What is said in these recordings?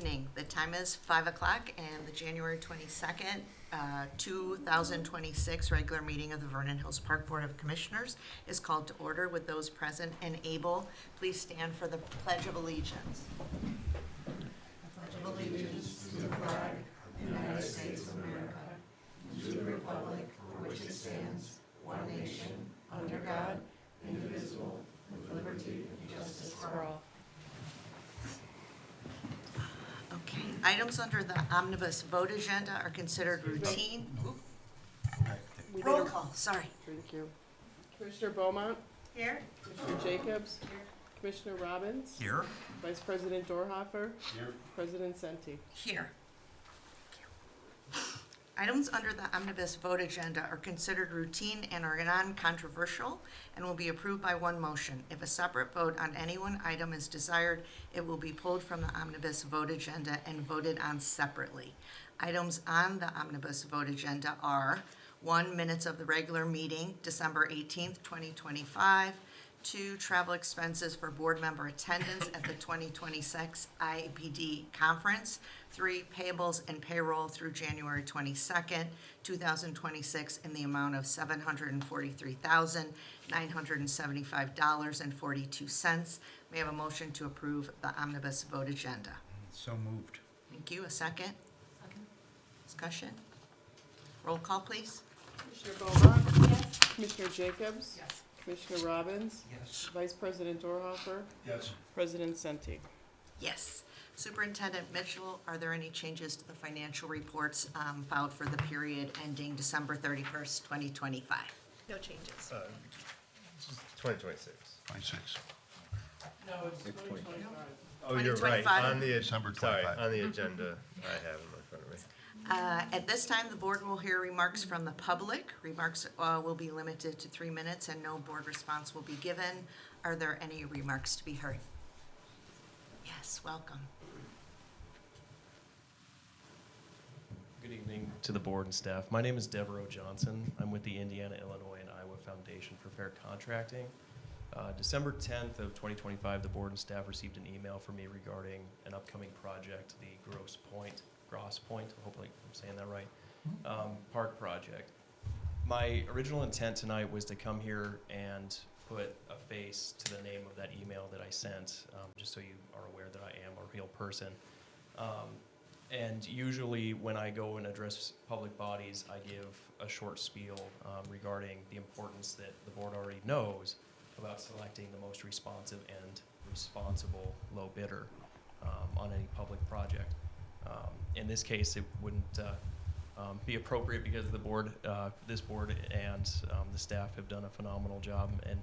evening. The time is 5 o'clock and the January 22nd, 2026 regular meeting of the Vernon Hills Park Board of Commissioners is called to order. With those present and able, please stand for the Pledge of Allegiance. I pledge allegiance to the flag of the United States of America, and to the republic for which it stands, one nation, under God, indivisible, with liberty and justice for all. Okay, items under the omnibus vote agenda are considered routine. Roll call, sorry. Thank you. Commissioner Beaumont, Here. Commissioner Jacobs, Commissioner Robbins, Here. Vice President Dorhoeffer, Here. President Senti. Here. Items under the omnibus vote agenda are considered routine and are non-controversial and will be approved by one motion. If a separate vote on any one item is desired, it will be pulled from the omnibus vote agenda and voted on separately. Items on the omnibus vote agenda are 1, minutes of the regular meeting, December 18th, 2025, 2, travel expenses for board member attendance at the 2026 IBD conference, 3, payables and payroll through January 22nd, 2026 in the amount of $743,975.42. May I have a motion to approve the omnibus vote agenda? So moved. Thank you. A second? Discussion? Roll call, please. Commissioner Beaumont? Yes. Commissioner Jacobs? Yes. Commissioner Robbins? Yes. Vice President Dorhoeffer, Yes. President Senti. Yes. Superintendent Mitchell, are there any changes to the financial reports filed for the period ending December 31st, 2025? No changes. 2026. 26. No, it's 2025. Oh, you're right. 2025. On the December sorry, 25. on the agenda, I have them in front of me. At this time, the board will hear remarks from the public. Remarks will be limited to 3 minutes and no board response will be given. Are there any remarks to be heard? Yes, welcome. Good evening to the board and staff. My name is Devereaux Johnson. I'm with the Indiana, Illinois, and Iowa Foundation for Fair Contracting. December 10th of 2025, the board and staff received an email from me regarding an upcoming project, the Grosse Pointe, hopefully I'm saying that right, park project. My original intent tonight was to come here and put a face to the name of that email that I sent, just so you are aware that I am a real person. And usually when I go and address public bodies, I give a short spiel regarding the importance that the board already knows about selecting the most responsive and responsible low bidder on any public project. In this case, it wouldn't be appropriate because the board, this board and the staff have done a phenomenal job in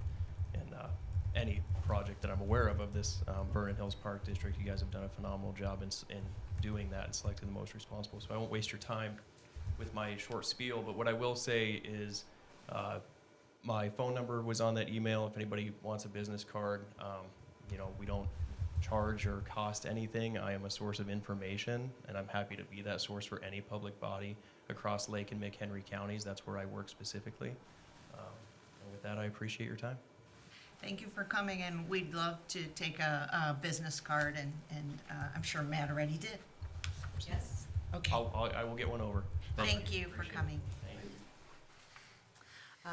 any project that I'm aware of this Vernon Hills Park District. You guys have done a phenomenal job in doing that and selecting the most responsible. So I won't waste your time with my short spiel, but what I will say is my phone number was on that email. If anybody wants a business card, you know, we don't charge or cost anything. I am a source of information, and I'm happy to be that source for any public body across Lake and McHenry counties. That's where I work specifically. And with that, I appreciate your time. Thank you for coming, and we'd love to take a business card, and I'm sure Matt already did. Yes. Okay. I will get one over. Thank you for Appreciate it. coming. Thank you.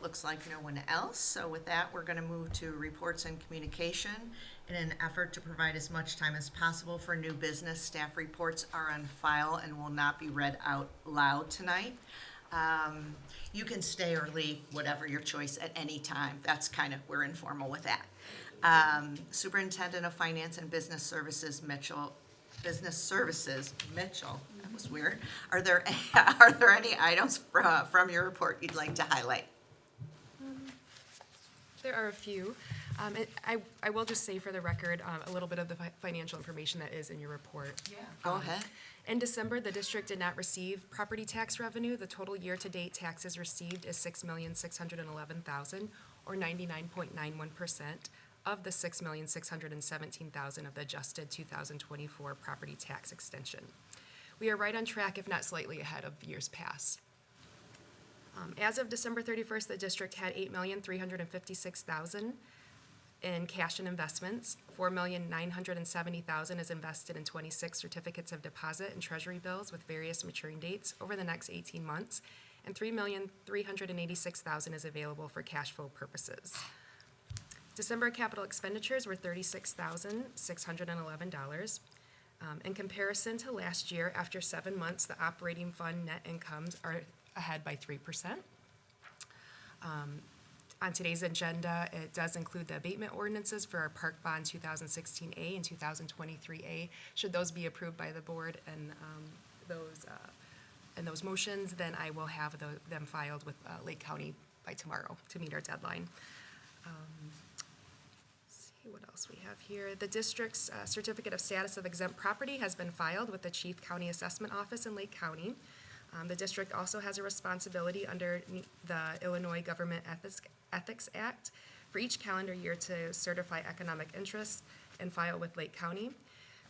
Looks like no one else. So with that, we're going to move to reports and communication. In an effort to provide as much time as possible for new business, staff reports are on file and will not be read out loud tonight. You can stay or leave, whatever your choice, at any time. That's kind of, we're informal with that. Superintendent of Finance and Business Services, Mitchell. That was weird. Are there any items from your report you'd like to highlight? There are a few. I will just say for the record, a little bit of the financial information that is in your report. Yeah. Go ahead. In December, the district did not receive property tax revenue. The total year-to-date taxes received is $6,611,000, or 99.91% of the $6,617,000 of the adjusted 2024 property tax extension. We are right on track, if not slightly ahead of years past. As of December 31st, the district had $8,356,000 In cash and investments, $4,970,000 is invested in 26 certificates of deposit and treasury bills with various maturing dates over the next 18 months, and $3,386,000 is available for cash flow purposes. December capital expenditures were $36,611. In comparison to last year, after 7 months, the operating fund net incomes are ahead by 3%. On today's agenda, it does include the abatement ordinances for our Park Bond 2016A and 2023A. Should those be approved by the board and those motions, then I will have them filed with Lake County by tomorrow to meet our deadline. Let's see what else we have here. The district's certificate of status of exempt property has been filed with the Chief County Assessment Office in Lake County. The district also has a responsibility under the Illinois Government Ethics Act for each calendar year to certify economic interests and file with Lake County.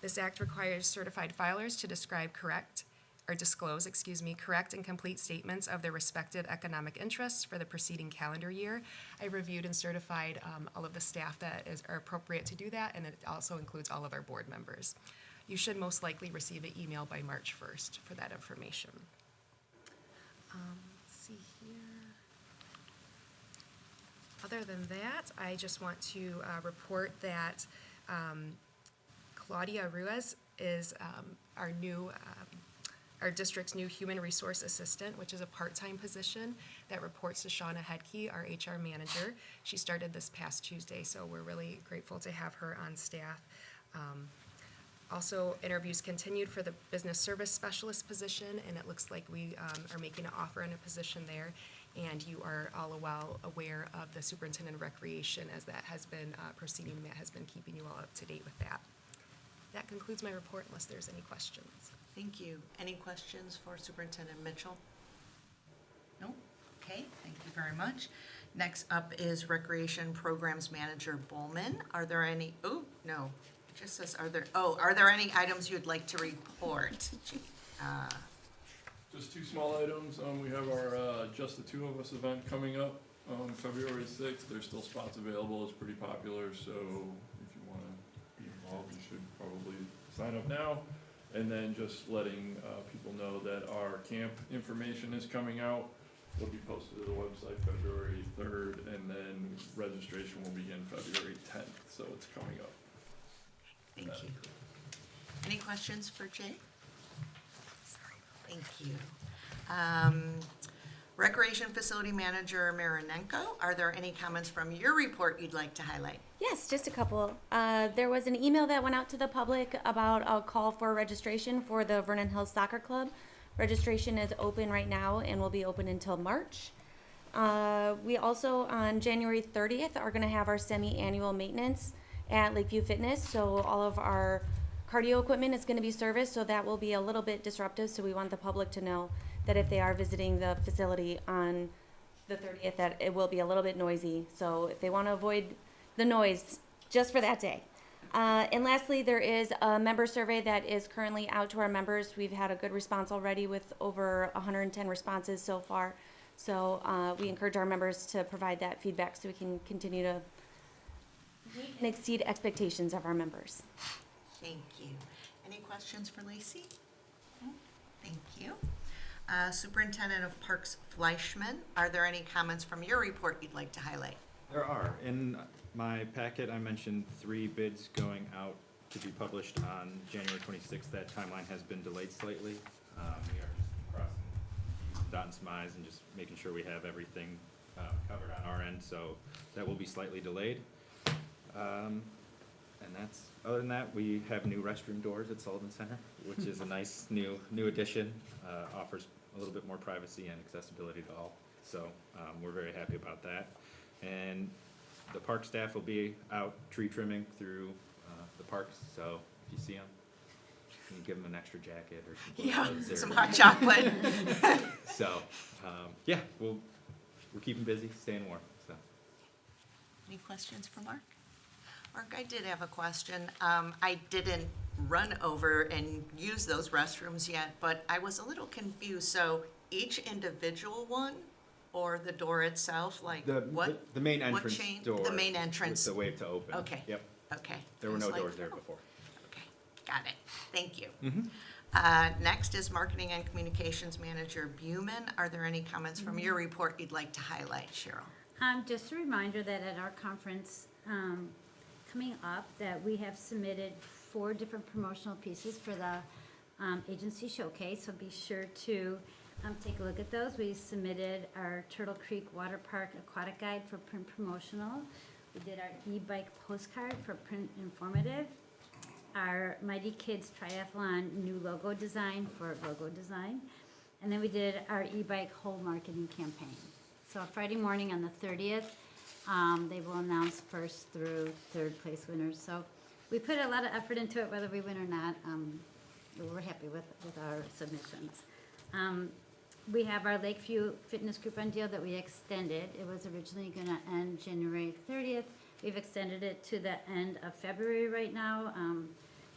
This act requires certified filers to disclose correct and complete statements of their respective economic interests for the preceding calendar year. I reviewed and certified all of the staff that are appropriate to do that, and it also includes all of our board members. You should most likely receive an email by March 1st for that information. Let's see here. Other than that, I just want to report that Claudia Ruiz is our district's new human resource assistant, which is a part-time position that reports to Shauna Hedke, our HR manager. She started this past Tuesday, so we're really grateful to have her on staff. Also, interviews continued for the business service specialist position, and it looks like we are making an offer in a position there. And you are all well aware of the superintendent of recreation as that has been proceeding. Matt has been keeping you all up to date with that. That concludes my report unless there's any questions. Thank you. Any questions for Superintendent Mitchell? No? Okay, thank you very much. Next up is Recreation Programs Manager Bowman. Are there any, oh, no, it just says, are there any items you'd like to report? Just two small items. We have our Just the Two of Us event coming up on February 6th. There's still spots available. It's pretty popular, so if you want to be involved, you should probably sign up now. And then just letting people know that our camp information is coming out. It'll be posted to the website February 3rd, and then registration will begin February 10th, so it's coming up. Thank you. Any questions for Jay? Thank you. Recreation Facility Manager Marinenko, are there any comments from your report you'd like to highlight? Yes, just a couple. There was an email that went out to the public about a call for registration for the Vernon Hills Soccer Club. Registration is open right now and will be open until March. We also, on January 30th, are going to have our semi-annual maintenance at Lakeview Fitness. So all of our cardio equipment is going to be serviced, so that will be a little bit disruptive. So we want the public to know that if they are visiting the facility on the 30th, that it will be a little bit noisy. So if they want to avoid the noise, just for that day. And lastly, there is a member survey that is currently out to our members. We've had a good response already with over 110 responses so far. So we encourage our members to provide that feedback so we can continue to meet and exceed expectations of our members. Thank you. Any questions for Lacey? No? Thank you. Superintendent of Parks Fleischman, are there any comments from your report you'd like to highlight? There are. In my packet, I mentioned 3 bids going out to be published on January 26th. That timeline has been delayed slightly. We are just crossing T's and dotting some I's and just making sure we have everything covered on our end, so that will be slightly delayed. And that's, other than that, we have new restroom doors at Sullivan Center, which is a nice new addition, offers a little bit more privacy and accessibility to all. So we're very happy about that. And the park staff will be out tree trimming through the parks, so if you see them, you can give them an extra jacket or something. Yeah, some hot chocolate. So, yeah, we're keeping busy, staying warm, so. Any questions for Mark? Mark, I did have a question. I didn't run over and use those restrooms yet, but I was a little confused. So each individual one or the door itself, like what? The main what entrance change- door. The main entrance, With the wave to open. Okay. Yep, okay. there were I was no like, doors there oh, before. Okay, got it, thank you. Mhm. Next is Marketing and Communications Manager Buman. Are there any comments from your report you'd like to highlight, Cheryl? Just a reminder that at our conference, coming up, that we have submitted 4 different promotional pieces for the, agency showcase, so be sure to, take a look at those. We submitted our Turtle Creek Water Park Aquatic Guide for print promotional. We did our e-bike postcard for print informative. Our Mighty Kids Triathlon new logo design for logo design. And then we did our e-bike whole marketing campaign. So Friday morning on the 30th, they will announce first through third place winners. So we put a lot of effort into it, whether we win or not. We're happy with our submissions. We have our Lakeview Fitness Coupon deal that we extended. It was originally gonna end January 30th. We've extended it to the end of February right now.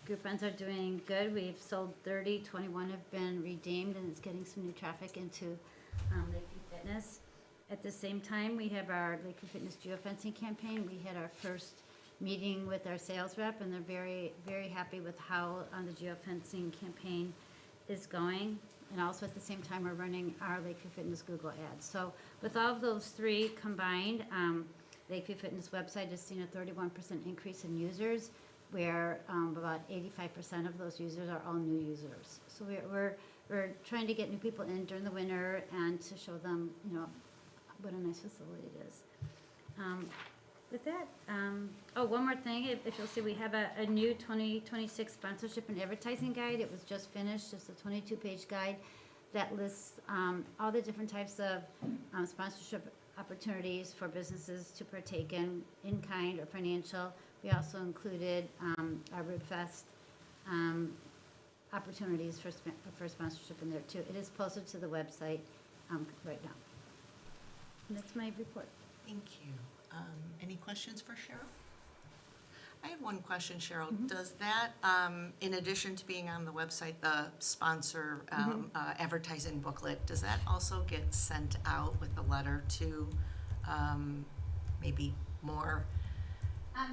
Coupons are doing good. We've sold 30, 21 have been redeemed, and it's getting some new traffic into Lakeview Fitness. At the same time, we have our Lakeview Fitness geofencing campaign. We had our first meeting with our sales rep, and they're very, very happy with how the geofencing campaign is going. And also at the same time, we're running our Lakeview Fitness Google ads. So with all of those 3 combined, Lakeview Fitness website has seen a 31% increase in users, where about 85% of those users are all new users. So we're trying to get new people in during the winter and to show them, what a nice facility it is. With that, one more thing, if you'll see, we have a new 2026 sponsorship and advertising guide. It was just finished. It's a 22-page guide that lists all the different types of sponsorship opportunities for businesses to partake in kind or financial. We also included our RibFest opportunities for sponsorship in there too. It is posted to the website right now. And that's my report. Thank you. Any questions for Cheryl? I have one question, Cheryl. Does that, in addition to being on the website, the sponsor advertising booklet, does that also get sent out with a letter to maybe more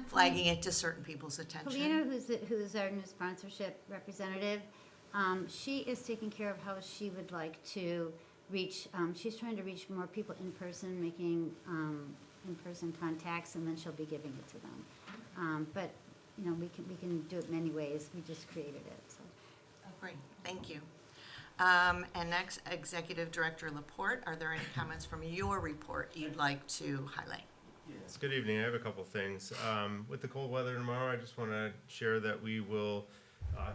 flagging it to certain people's attention? Polina, who's our new sponsorship representative, she is taking care of how she would like to reach, she's trying to reach more people in person, making in-person contacts, and then she'll be giving it to them. But, we can do it many ways. We just created it, so. Oh, great, thank you. And next, Executive Director Laporte, are there any comments from your report you'd like to highlight? Yes, good evening. I have a couple things. With the cold weather tomorrow, I just want to share that we will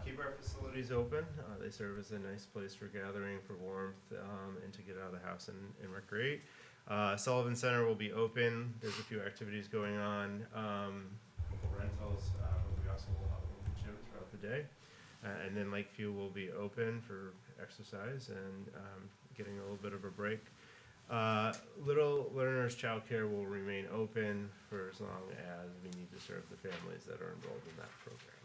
keep our facilities open. They serve as a nice place for gathering, for warmth, and to get out of the house and recreate. Sullivan Center will be open. There's a few activities going on, couple rentals, but we also will have a little gym throughout the day. And then Lakeview will be open for exercise and getting a little bit of a break. Little Learners Childcare will remain open for as long as we need to serve the families that are enrolled in that program.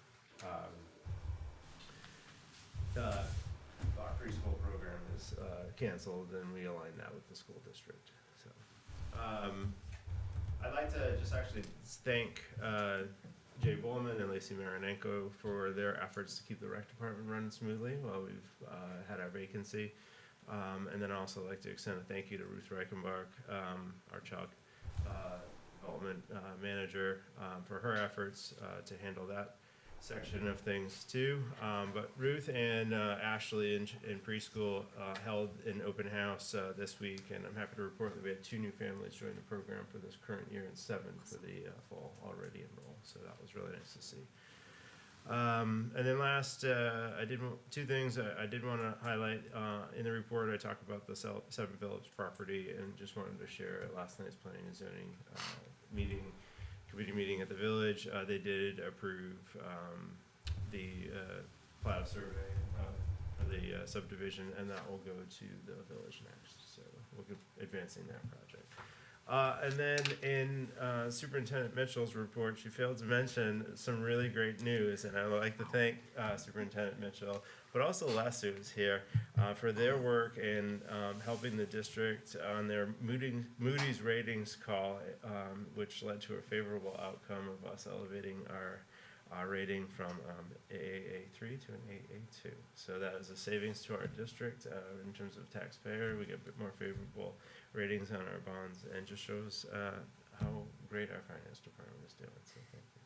The preschool program is canceled, and we align that with the school district. So, I'd like to just actually thank Jay Bowman and Lacey Marinenko for their efforts to keep the rec department running smoothly while we've had our vacancy. And then I'd also like to extend a thank you to Ruth Reichenbach, our child development manager, for her efforts to handle that section of things too. But Ruth and Ashley in preschool held an open house this week, and I'm happy to report that we had 2 new families join the program for this current year and 7 for the fall already enrolled. So that was really nice to see. And then last, 2 things I did want to highlight. In the report, I talked about the 7 Phillips property, and just wanted to share at last night's planning and zoning committee meeting at the village. They did approve the plat of survey for the subdivision, and that will go to the village next. So we'll be advancing that project. And then in Superintendent Mitchell's report, she failed to mention some really great news, and I would like to thank Superintendent Mitchell, but also Les, who's here, for their work in helping the district on their Moody's ratings call, which led to a favorable outcome of us elevating our rating from AAA3 to an AA2. So that is a savings to our district in terms of taxpayer. We get a bit more favorable ratings on our bonds, and just shows how great our finance department is doing. So thank you.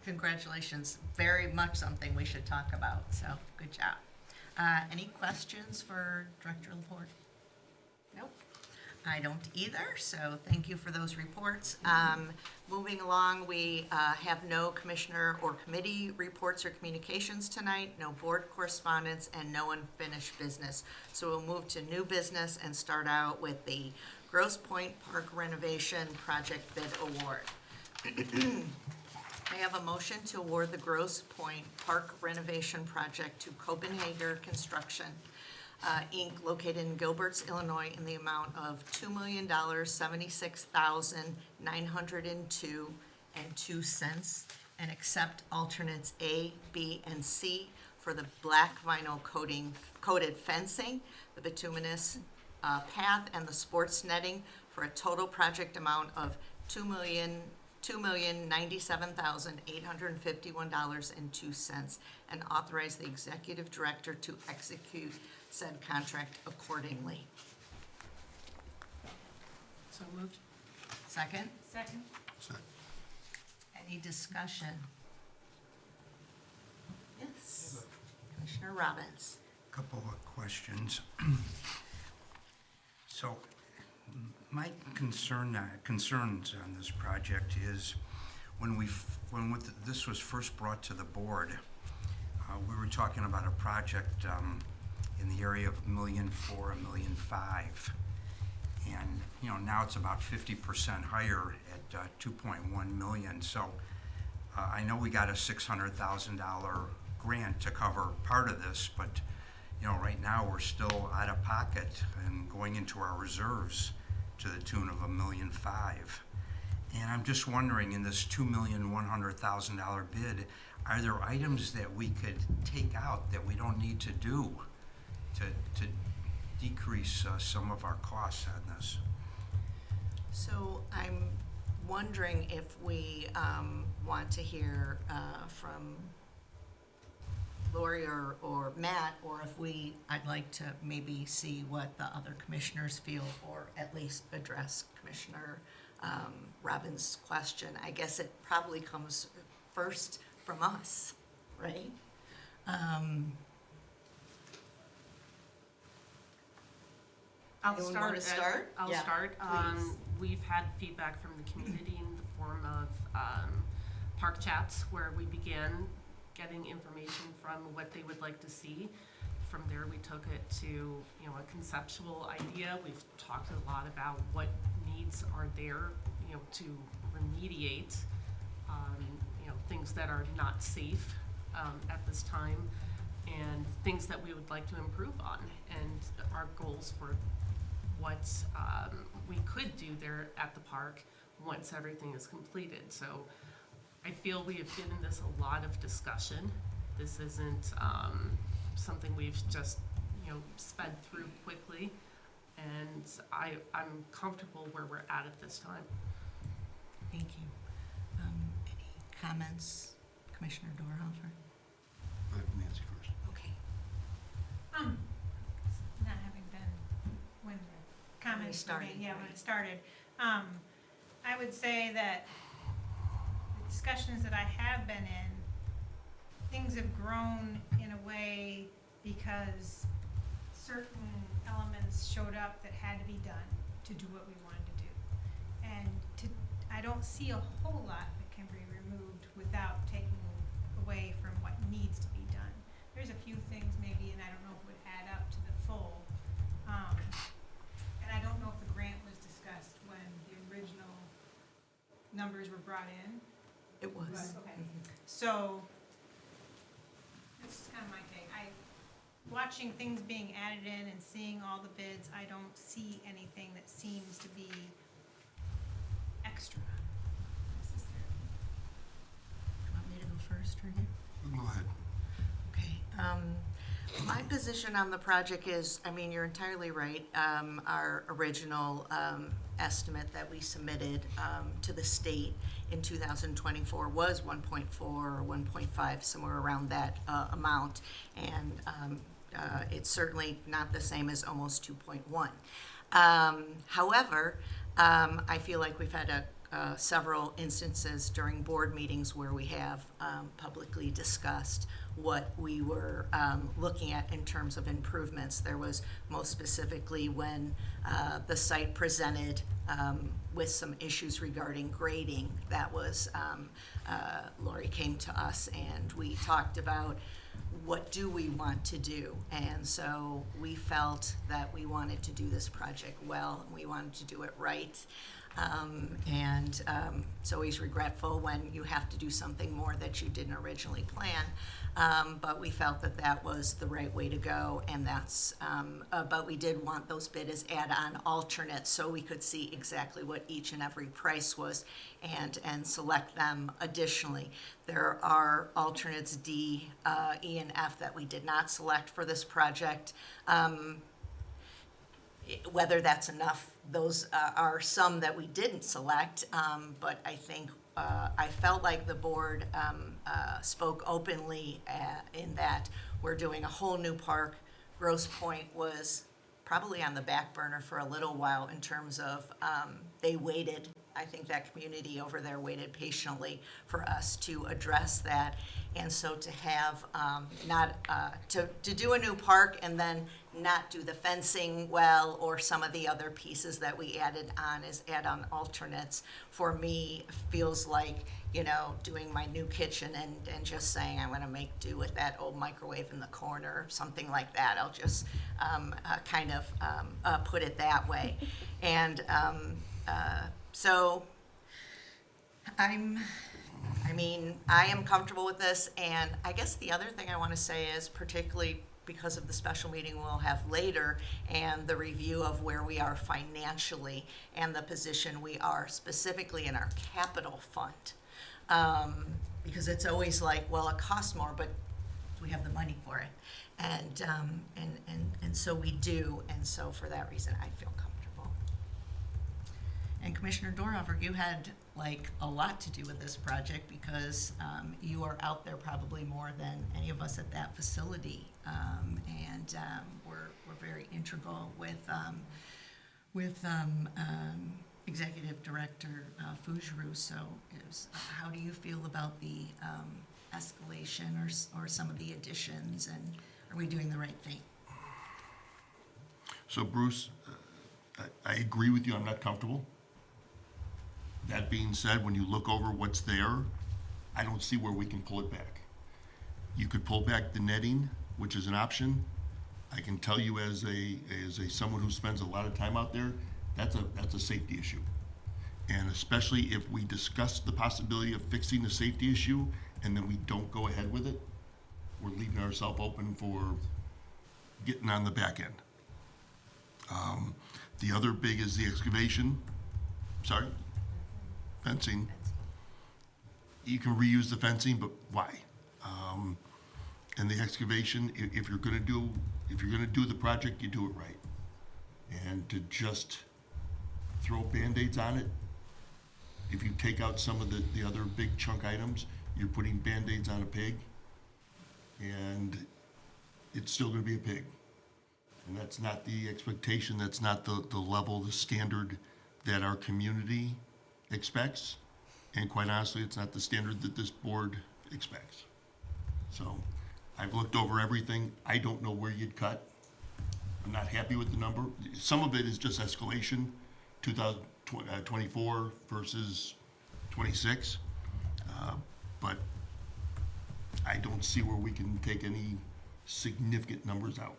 Congratulations. Very much something we should talk about, so good job. Any questions for Director Laporte? Nope. I don't either, so thank you for those reports. Moving along, we have no commissioner or committee reports or communications tonight, no board correspondence, and no unfinished business. So we'll move to new business and start out with the Grosse Pointe Park renovation project bid award. I have a motion to award the Grosse Pointe Park renovation project to Copenhagen Construction, Inc., located in Gilbert's, Illinois, in the amount of $2,076,902.02, and accept alternates A, B, and C for the black vinyl coated fencing, the bituminous path, and the sports netting for a total project amount of $2,097,851.02, and authorize the executive director to execute said contract accordingly. So moved. Second? Second. Any discussion? Yes. Commissioner Robbins. Couple of questions. So, my concerns on this project is when this was first brought to the board, we were talking about a project in the area of $1.4 million, $1.5 million. And, now it's about 50% higher at $2.1 million. So I know we got a $600,000 grant to cover part of this, but, right now we're still out of pocket and going into our reserves to the tune of $1.5 million. And I'm just wondering, in this $2,100,000 bid, are there items that we could take out that we don't need to do to decrease some of our costs on this? So I'm wondering if we want to hear from Lori or Matt, or if I'd like to maybe see what the other commissioners feel, or at least address Commissioner Robbins' question. I guess it probably comes first from us, right? I'll Anyone start. wanna start? I'll Yeah, start. please. We've had feedback from the community in the form of park chats, where we began getting information from what they would like to see. From there, we took it to a conceptual idea. We've talked a lot about what needs are there, to remediate things that are not safe at this time, and things that we would like to improve on, and our goals for what we could do there at the park once everything is completed. So I feel we have given this a lot of discussion. This isn't something we've just sped through quickly, and I'm comfortable where we're at this time. Thank you. Any comments, Commissioner Dorhofer? Nancy first. Okay. Not having been when the comments were made, when it started, I would say that the discussions that I have been in, things have grown in a way because certain elements showed up that had to be done to do what we wanted to do. And I don't see a whole lot that can be removed without taking away from what needs to be done. There's a few things maybe, and I don't know if it would add up to the full. And I don't know if the grant was discussed when the original numbers were brought in. It was. Okay. So, this is kind of my take. Watching things being added in and seeing all the bids, I don't see anything that seems to be extra. Want me to go first or you? Go ahead. Okay, my position on the project is, I mean, you're entirely right. Our original estimate that we submitted to the state in 2024 was 1.4 or 1.5, somewhere around that amount. And it's certainly not the same as almost 2.1. However, I feel like we've had several instances during board meetings where we have publicly discussed what we were looking at in terms of improvements. There was most specifically when the site presented with some issues regarding grading. That was, Lori came to us and we talked about what do we want to do? And so we felt that we wanted to do this project well, and we wanted to do it right. It's always regretful when you have to do something more that you didn't originally plan. But we felt that that was the right way to go, and that's, but we did want those bid as add-on alternates so we could see exactly what each and every price was and select them additionally. There are alternates D, E, and F that we did not select for this project. Whether that's enough, those are some that we didn't select, but I think I felt like the board spoke openly in that we're doing a whole new park. Grosse Pointe was probably on the back burner for a little while in terms of they waited. I think that community over there waited patiently for us to address that. And so to have to do a new park and then not do the fencing well or some of the other pieces that we added on as add-on alternates, for me, feels like, you know, doing my new kitchen and just saying I'm going to make do with that old microwave in the corner, something like that. I'll just kind of put it that way. And so I am comfortable with this, and I guess the other thing I want to say is, particularly because of the special meeting we'll have later and the review of where we are financially and the position we are specifically in our capital fund. Because it's always like, well, it costs more, but we have the money for it. And so we do, and so for that reason, I feel comfortable. And Commissioner Dorhofer, you had like a lot to do with this project because you are out there probably more than any of us at that facility, and we're very integral with Executive Director Fougeroux. So, how do you feel about the escalation or some of the additions, and are we doing the right thing? So Bruce, I agree with you, I'm not comfortable. That being said, when you look over what's there, I don't see where we can pull it back. You could pull back the netting, which is an option. I can tell you as someone who spends a lot of time out there, that's a safety issue. And especially if we discuss the possibility of fixing the safety issue and then we don't go ahead with it, we're leaving ourselves open for getting on the back end. The other big is the excavation. Sorry? Fencing. You can reuse the fencing, but why? And the excavation, if you're gonna do the project, you do it right. And to just throw Band-Aids on it, if you take out some of the other big chunk items, you're putting Band-Aids on a pig, and it's still gonna be a pig. And that's not the expectation, that's not the level, the standard that our community expects. And quite honestly, it's not the standard that this board expects. So I've looked over everything. I don't know where you'd cut. I'm not happy with the number. Some of it is just escalation, 2024 versus 26. But I don't see where we can take any significant numbers out.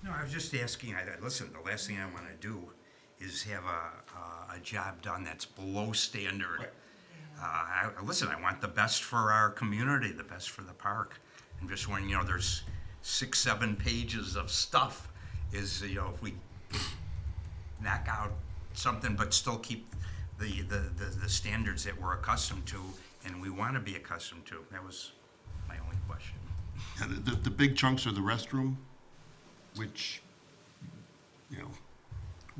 No, I was just asking, listen, the last thing I want to do is have a job done that's below standard. Right. Listen, I want the best for our community, the best for the park. And just when, there's 6-7 pages of stuff is, if we knock out something but still keep the standards that we're accustomed to and we want to be accustomed to. That was my only question. Yeah, the big chunks are the restroom, which, you know,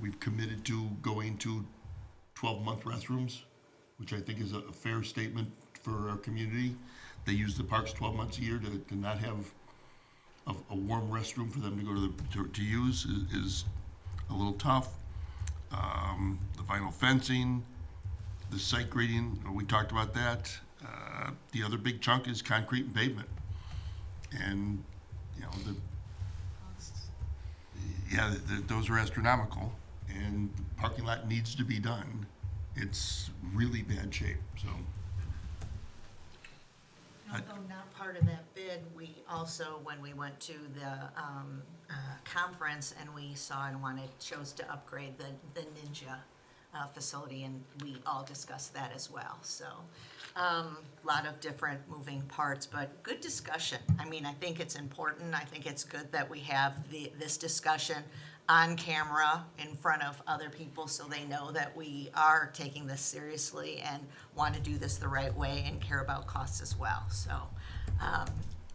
we've committed to going to 12-month restrooms, which I think is a fair statement for our community. They use the parks 12 months a year to not have a warm restroom for them to go to use is a little tough. The vinyl fencing, the site grading, we talked about that. The other big chunk is concrete and pavement. And, you know, those are astronomical, and the parking lot needs to be done. It's really bad shape, so. Although not part of that bid, we also, when we went to the conference and we saw and chose to upgrade the Ninja facility, and we all discussed that as well. So, lot of different moving parts, but good discussion. I mean, I think it's important. I think it's good that we have this discussion on camera in front of other people so they know that we are taking this seriously and want to do this the right way and care about costs as well. So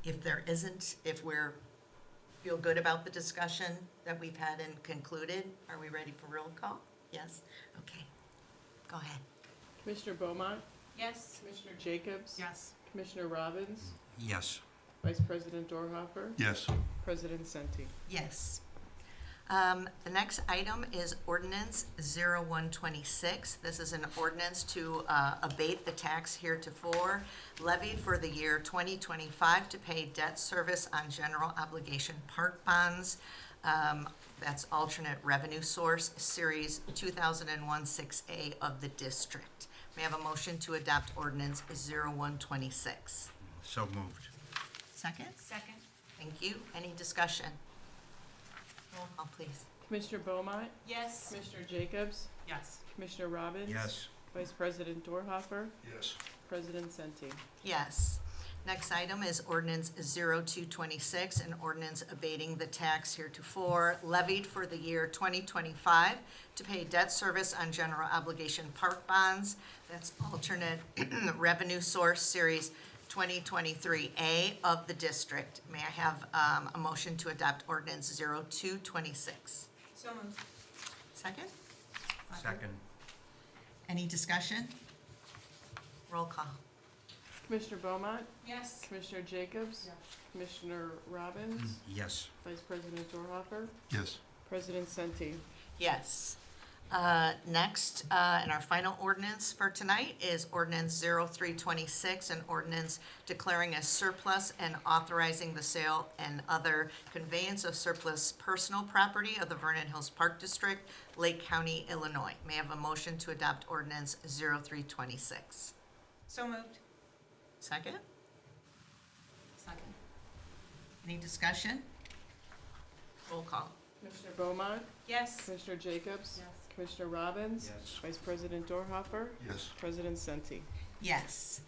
if we're feel good about the discussion that we've had and concluded, are we ready for roll call? Yes? Okay. Go ahead. Commissioner Beaumont, Yes. Commissioner Jacobs, Yes. Commissioner Robbins, Yes. Vice President Dorhofer, Yes. President Senti. Yes. The next item is ordinance 0126. This is an ordinance to abate the tax heretofore levied for the year 2025 to pay debt service on general obligation park bonds. That's alternate revenue source, series 2001 6A of the district. May I have a motion to adopt ordinance 0126? So moved. Second? Second. Thank you. Any discussion? Roll call, please. Commissioner Beaumont, Yes. Commissioner Jacobs, Yes. Commissioner Robbins. Yes. Vice President Dorhofer, Yes. President Senti. Yes. Next item is ordinance 0226, an ordinance abating the tax heretofore levied for the year 2025 to pay debt service on general obligation park bonds. That's alternate revenue source, series 2023A of the district. May I have a motion to adopt ordinance 0226? So moved. Second? Second. Any discussion? Roll call. Commissioner Beaumont, Yes. Commissioner Jacobs, Commissioner Robbins, Yes. Vice President Dorhofer, Yes. President Senti. Yes. Next, and our final ordinance for tonight is ordinance 0326, an ordinance declaring a surplus and authorizing the sale and other conveyance of surplus personal property of the Vernon Hills Park District, Lake County, Illinois. May I have a motion to adopt ordinance 0326? So moved. Second? Second. Any discussion? Roll call. Commissioner Beaumont, Yes. Commissioner Jacobs, Yes. Commissioner Robbins, Yes. Vice President Dorhofer, Yes. President Senti. Yes.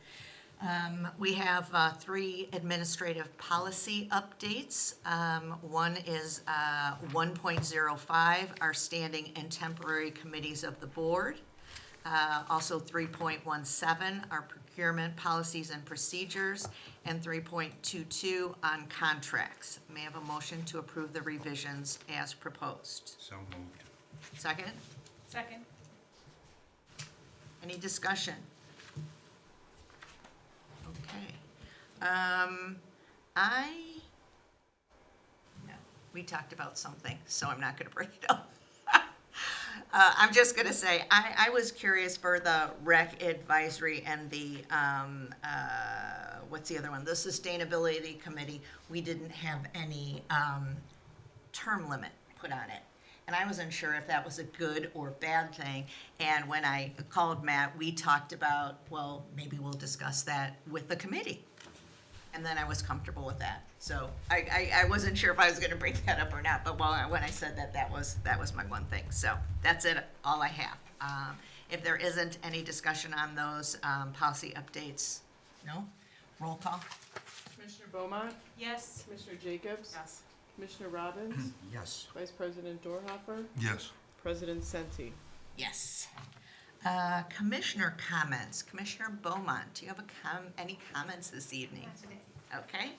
We have three administrative policy updates. One is 1.05, our standing and temporary committees of the board. Also 3.17, our procurement policies and procedures, and 3.22 on contracts. May I have a motion to approve the revisions as proposed? So moved. Second? Second. Any discussion? Okay. No, we talked about something, so I'm not gonna bring it up. I'm just gonna say, I was curious for the rec advisory and the, what's the other one? The sustainability committee, we didn't have any, term limit put on it. And I wasn't sure if that was a good or bad thing. And when I called Matt, we talked about, well, maybe we'll discuss that with the committee. And then I was comfortable with that. So I wasn't sure if I was gonna bring that up or not, but when I said that, that was my one thing. So that's it, all I have. If there isn't any discussion on those, policy updates, no? Roll call? Commissioner Beaumont, Yes. Commissioner Jacobs, Yes. Commissioner Robbins, Yes. Vice President Dorhofer, Yes. President Senti. Yes. Commissioner comments. Commissioner Beaumont, do you have any comments this evening? Not today. Okay.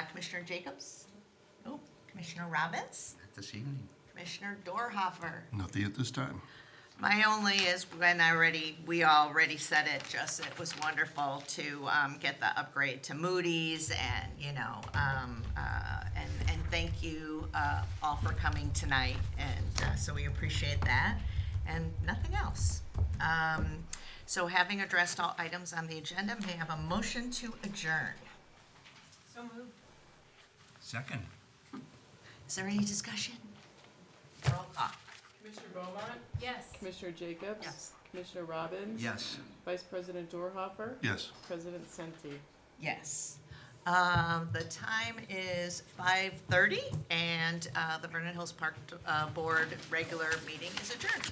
Commissioner Jacobs? Oh, Commissioner Robbins? Not this evening. Commissioner Dorhofer? Nothing at this time. My only is we already said it, just it was wonderful to get the upgrade to Moody's and, and thank you all for coming tonight. And so we appreciate that and nothing else. So having addressed all items on the agenda, may I have a motion to adjourn? So moved. Second. Is there any discussion? Roll call. Commissioner Beaumont, Yes. Commissioner Jacobs. Yes. Commissioner Robbins. Yes. Vice President Dorhofer. Yes. President Senti. Yes. The time is 5:30 and the Vernon Hills Park Board regular meeting is adjourned.